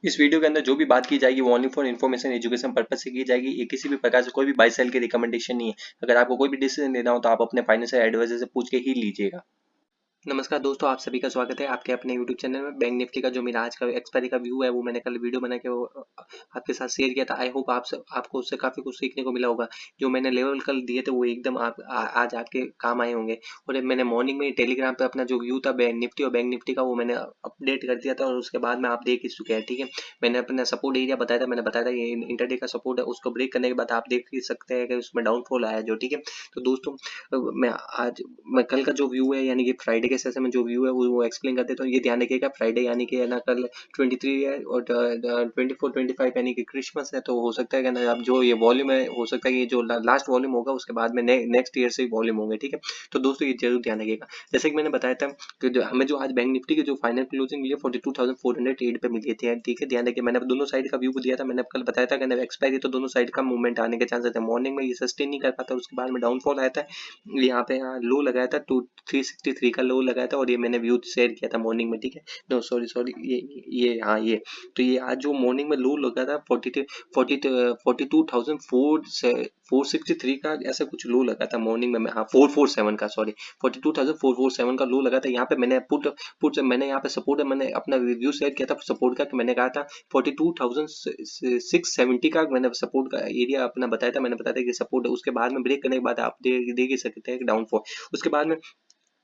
इस वीडियो के अंदर जो भी बात की जाएगी वो only for information education purpose से की जाएगी। ये किसी भी प्रकार से कोई भी बाय सेल की रिकमेंडेशन नहीं है। अगर आपको कोई भी डिसीजन लेना हो तो आप अपने फाइनेंशियल एडवाइजर से पूछ के ही लीजिएगा। नमस्कार दोस्तों, आप सभी का स्वागत है आपके अपने यूट्यूब चैनल में। बैंक निफ्टी का जो मेरा आज का एक्सपायरी का व्यू है वो मैंने कल वीडियो बना के वो आपके साथ शेयर किया था। आई होप आपको उससे काफ़ी कुछ सीखने को मिला होगा। जो मैंने लेवल कल दिए थे वो एकदम आज आपके काम आए होंगे। और मैंने मॉर्निंग में टेलीग्राम पे अपना जो व्यू था बैंक निफ्टी और बैंक निफ्टी का वो मैंने अपडेट कर दिया था और उसके बाद में आप देख ही चुके हैं। ठीक है, मैंने अपना सपोर्ट एरिया बताया था, मैंने बताया था ये इंटरडे का सपोर्ट है, उसको ब्रेक करने के बाद आप देख ही सकते हैं कि उसमें डाउनफॉल आया जो। ठीक है, तो दोस्तों मैं कल का जो व्यू है यानी कि फ्राइडे के सेशन में जो व्यू है वो एक्सप्लेन कर देता हूँ। ये ध्यान रखिएगा, फ्राइडे यानी कि है ना कल 23 है और 24-25 यानी कि क्रिसमस है, तो हो सकता है कि ना अब जो ये वॉल्यूम है हो सकता है कि ये जो लास्ट वॉल्यूम होगा उसके बाद में नेक्स्ट ईयर से ही वॉल्यूम होंगे। ठीक है, तो दोस्तों ये जरूर ध्यान रखिएगा। जैसे कि मैंने बताया था कि हमें जो आज बैंक निफ्टी की जो फाइनल क्लोजिंग मिली है 42,408 पे मिली थी। ठीक है, ध्यान रखिए, मैंने दोनों साइड का व्यू दिया था। मैंने कल बताया था कि एक्सपायरी तो दोनों साइड का मूवमेंट आने के चांसेस है। मॉर्निंग में ये सस्टेन नहीं कर पाता, उसके बाद में डाउनफॉल आया था। यहाँ पे यहाँ लो लगाया था 363 का लो लगाया था और ये मैंने व्यू शेयर किया था मॉर्निंग में। ठीक है, नो सॉरी सॉरी, ये हाँ ये तो ये आज जो मॉर्निंग में लो लगा था 42,463 का ऐसा कुछ लो लगा था मॉर्निंग में। हाँ 447 का, सॉरी 42,447 का लो लगा था। यहाँ पे मैंने पुट मैंने यहाँ पे सपोर्ट है, मैंने अपना रिव्यू शेयर किया था सपोर्ट का कि मैंने कहा था 42,670 का मैंने सपोर्ट का एरिया अपना बताया था। मैंने बताया था कि सपोर्ट है, उसके बाद में ब्रेक करने के बाद आप देख ही सकते हैं डाउनफॉल। उसके बाद में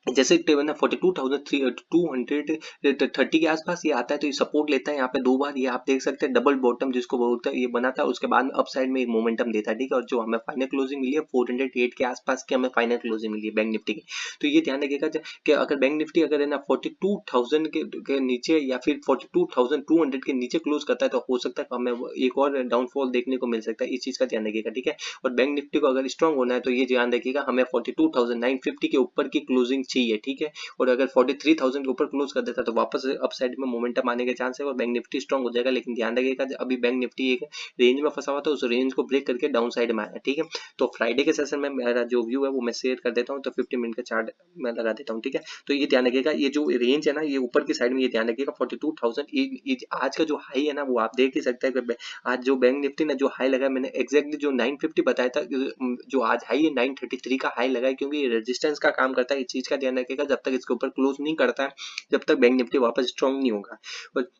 जैसे टेबल ना 42,230 के आसपास ये आता है तो ये सपोर्ट लेता है यहाँ पे दो बार। ये आप देख सकते हैं डबल बॉटम जिसको बोलते हैं ये बना था, उसके बाद में अप साइड में एक मोमेंटम देता है। ठीक है, और जो हमें फाइनल क्लोजिंग मिली है 408 के आसपास की हमें फाइनल क्लोजिंग मिली है बैंक निफ्टी की। तो ये ध्यान रखिएगा कि अगर बैंक निफ्टी अगर है ना 42,000 के नीचे या फिर 42,200 के नीचे क्लोज करता है तो हो सकता है हमें एक और डाउनफॉल देखने को मिल सकता है। इस चीज का ध्यान रखिएगा। ठीक है, और बैंक निफ्टी को अगर स्ट्रॉन्ग होना है तो ये ध्यान रखिएगा हमें 42,950 के ऊपर की क्लोजिंग चाहिए। ठीक है, और अगर 43,000 के ऊपर क्लोज कर देता तो वापस अप साइड में मोमेंटम आने के चांस है और बैंक निफ्टी स्ट्रॉन्ग हो जाएगा। लेकिन ध्यान रखिएगा अभी बैंक निफ्टी एक रेंज में फंसा हुआ था, उस रेंज को ब्रेक करके डाउन साइड में आया। ठीक है, तो फ्राइडे के सेशन में मेरा जो व्यू है वो मैं शेयर कर देता हूँ, तो 50 मिनट का चार्ट मैं लगा देता हूँ। ठीक है, तो ये ध्यान रखिएगा ये जो रेंज है ना ये ऊपर की साइड में, ये ध्यान रखिएगा 42,000 आज का जो हाई है ना वो आप देख ही सकते हैं कि आज जो बैंक निफ्टी ने जो हाई लगा मैंने एग्जैक्टली जो 950 बताया था, जो आज हाई है 933 का हाई लगा है, क्योंकि ये रेजिस्टेंस का काम करता है। इस चीज का ध्यान रखिएगा जब तक इसके ऊपर क्लोज नहीं करता है जब तक बैंक निफ्टी वापस स्ट्रॉन्ग नहीं होगा। और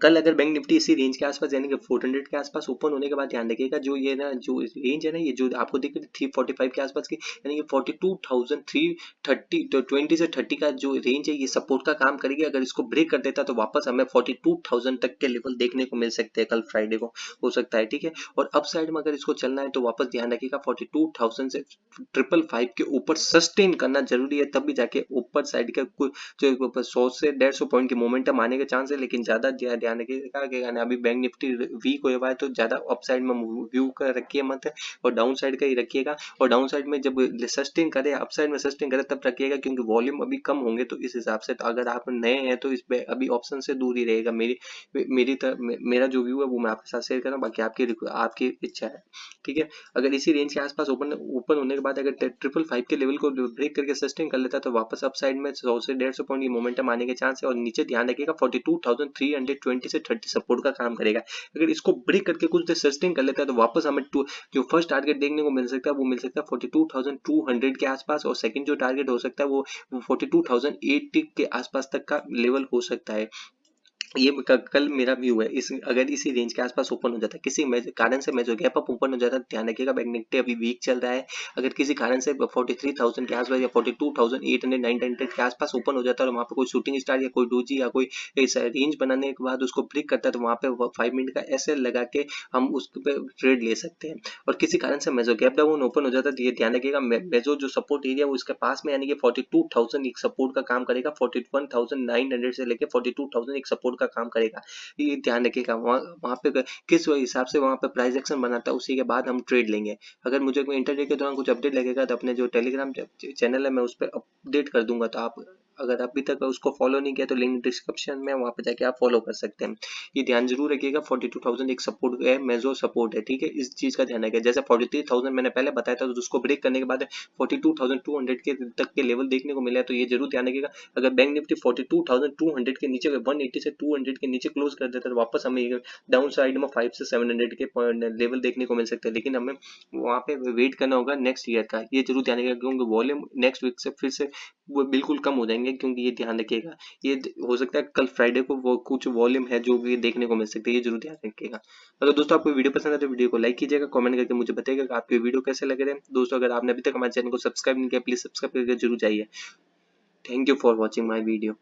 कल अगर बैंक निफ्टी इसी रेंज के आसपास यानी कि 400 के आसपास ओपन होने के बाद ध्यान रखिएगा जो ये ना जो रेंज है ना ये जो आपको दिख रही है 345 के आसपास की यानी कि 42,330 तो 20 से 30 का जो रेंज है ये सपोर्ट का काम करेगी। अगर इसको ब्रेक कर देता तो वापस हमें 42,000 तक के लेवल देखने को मिल सकते हैं कल फ्राइडे को, हो सकता है। ठीक है, और अप साइड में अगर इसको चलना है तो वापस ध्यान रखिएगा 42,000 से 555 के ऊपर सस्टेन करना जरूरी है, तब भी जाके ऊपर साइड का कुछ जो 100 से 150 पॉइंट की मोमेंटम आने के चांस है। लेकिन ज्यादा ध्यान रखिएगा कि अभी बैंक निफ्टी वीक हुआ है तो ज्यादा अप साइड में व्यू का रखिए मत, और डाउन साइड का ही रखिएगा। और डाउन साइड में जब सस्टेन करे अप साइड में सस्टेन करे तब रखिएगा, क्योंकि वॉल्यूम अभी कम होंगे। तो इस हिसाब से तो अगर आप नए हैं तो इस पे अभी ऑप्शन से दूर ही रहेगा। मेरा जो व्यू है वो मैं आपके साथ शेयर कर रहा हूँ, बाकी आपकी इच्छा है। ठीक है, अगर इसी रेंज के आसपास ओपन होने के बाद अगर 555 के लेवल को ब्रेक करके सस्टेन कर लेता तो वापस अप साइड में 100 से 150 पॉइंट की मोमेंटम आने के चांस है। और नीचे ध्यान रखिएगा 42,320 से 30 सपोर्ट का काम करेगा। अगर इसको ब्रेक करके कुछ देर सस्टेन कर लेता है तो वापस हमें जो फर्स्ट टारगेट देखने को मिल सकता है वो मिल सकता है 42,200 के आसपास, और सेकंड जो टारगेट हो सकता है वो 42,080 के आसपास तक का लेवल हो सकता है। ये कल मेरा व्यू है। अगर इसी रेंज के आसपास ओपन हो जाता है किसी कारण से मेजर गैप अप ओपन हो जाता है, ध्यान रखिएगा बैंक निफ्टी अभी वीक चल रहा है। अगर किसी कारण से 43,000 के आसपास या 42,800-900 के आसपास ओपन हो जाता है और वहाँ पे कोई शूटिंग स्टार या कोई डोजी या कोई रेंज बनाने के बाद उसको ब्रेक करता है तो वहाँ पे 5 मिनट का एसएल लगा के हम उस पे ट्रेड ले सकते हैं। और किसी कारण से मेजो गैप डाउन ओपन हो जाता है तो ये ध्यान रखिएगा मेजो जो सपोर्ट एरिया वो इसके पास में यानी कि 42,000 एक सपोर्ट का काम करेगा, 41,900 से लेके 42,000 एक सपोर्ट का काम करेगा। ये ध्यान रखिएगा वहाँ पे किस हिसाब से वहाँ पे प्राइस एक्शन बनाता है उसी के बाद हम ट्रेड लेंगे। अगर मुझे कोई इंटरडे के दौरान कुछ अपडेट लगेगा तो अपने जो टेलीग्राम चैनल है मैं उस पर अपडेट कर दूंगा, तो आप अगर अभी तक उसको फॉलो नहीं किया तो लिंक डिस्क्रिप्शन में, वहाँ पे जाके आप फॉलो कर सकते हैं। ये ध्यान जरूर रखिएगा 42,000 एक सपोर्ट है, मेजो सपोर्ट है, ठीक है, इस चीज का ध्यान रखिएगा। जैसे 43,000 मैंने पहले बताया था, तो उसको ब्रेक करने के बाद 42,200 के तक के लेवल देखने को मिला है, तो ये जरूर ध्यान रखिएगा। अगर बैंक निफ्टी 42,200 के नीचे 180 से 200 के नीचे क्लोज कर देता है, तो वापस हमें डाउन साइड में 5 से 700 के लेवल देखने को मिल सकते हैं, लेकिन हमें वहाँ पे वेट करना होगा नेक्स्ट ईयर का, ये जरूर ध्यान रखिएगा, क्योंकि वॉल्यूम नेक्स्ट वीक से फिर से वो बिल्कुल कम हो जाएंगे, क्योंकि ये ध्यान रखिएगा, ये हो सकता है कल फ्राइडे को वो कुछ वॉल्यूम है जो भी देखने को मिल सकती है, ये जरूर ध्यान रखिएगा। अगर दोस्तों आपको वीडियो पसंद है तो वीडियो को लाइक कीजिएगा, कमेंट करके मुझे बताइएगा कि आपके वीडियो कैसे लग रहे हैं। दोस्तों अगर आपने अभी तक हमारे चैनल को सब्सक्राइब नहीं किया, प्लीज सब्सक्राइब करके जरूर जाइए। Thank you for watching my video.